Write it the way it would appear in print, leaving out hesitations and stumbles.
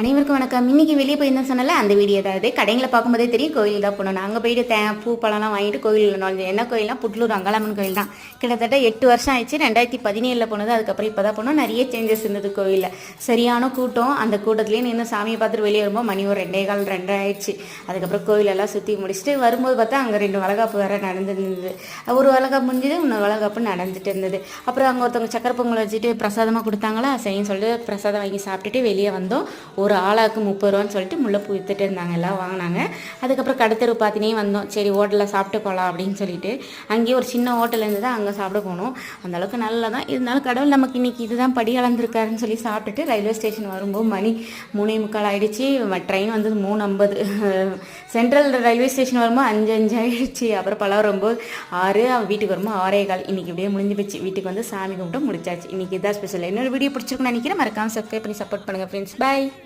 அனைவருக்கும் வணக்கம். இன்னைக்கு வெளியே போயிருந்தேன் சொன்னால அந்த வீடியோ ஏதாவது கடைங்களை பார்க்கும்போதே தெரியும் கோயில் தான் போனோம். நாங்கள் போயிட்டு பூ பழம்லாம் வாங்கிட்டு கோயிலில் நுழைஞ்சோம். என்ன கோயில்னா புட்லூர் அங்காளம்மன் கோயில் தான். கிட்டத்தட்ட 8 வருஷம் ஆயிடுச்சு. 2017 போனது. அதுக்கப்புறம் இப்போ தான் போனோம். நிறைய சேஞ்சஸ் இருந்தது கோயிலில். சரியான கூட்டம். அந்த கூட்டத்துலேயே நின்று சாமியை பார்த்துட்டு வெளியே வரும்போது மணி ஒரு 2 ஆயிடுச்சு. அதுக்கப்புறம் கோயிலெல்லாம் சுற்றி முடிச்சுட்டு வரும்போது பார்த்தா அங்கே 2 வளகாப்பு வேறு நடந்துருந்தது. ஒரு வளகாப்பு முடிஞ்சது, இன்னொரு வளகாப்பு நடந்துட்டு இருந்தது. அப்புறம் அங்கே ஒருத்தவங்க சக்கரை பொங்கல் வச்சுட்டு பிரசாதமாக கொடுத்தாங்களா, சரின்னு சொல்லிட்டு பிரசாதம் வாங்கி சாப்பிட்டுட்டு வெளியே வந்தோம். ஒரு ஆளாக்கு 30 ரூபான்னு சொல்லிட்டு முல்லைப்பூ வித்துட்டு இருந்தாங்க, எல்லாம் வாங்கினாங்க. அதுக்கப்புறம் கடத்தெரு பார்த்தினே வந்தோம். சரி ஹோட்டலில் சாப்பிட்டு போகலாம் அப்படின்னு சொல்லிட்டு அங்கேயே ஒரு சின்ன ஹோட்டல் இருந்தது, அங்கே சாப்பிட போனோம். அந்தளவுக்கு நல்லா தான் இருந்தாலும் கடவுள் நமக்கு இன்றைக்கி இதுதான் படி அளந்துருக்காருன்னு சொல்லி சாப்பிட்டுட்டு ரயில்வே ஸ்டேஷன் வரும்போது மணி 3:45 ஆகிடுச்சு. ட்ரெயின் வந்தது 3:50. சென்ட்ரல் ரயில்வே ஸ்டேஷன் வரும்போது 5:05 ஆகிடுச்சு. அப்புறம் பலம் வரும்போது 6, வீட்டுக்கு வரும்போது 6:15. இன்றைக்கி இப்படியே முடிஞ்சு போச்சு. வீட்டுக்கு வந்து சாமி கும்பிட்டு முடிச்சாச்சு. இன்றைக்கி இதான் ஸ்பெஷல். இன்னொரு வீடியோ பிடிச்சிருக்குன்னு நினைக்கிறேன். மறக்காமல் சப்ஸ்கிரைப் பண்ணி சப்போர்ட் பண்ணுங்கள் ஃப்ரெண்ட்ஸ். பாய்.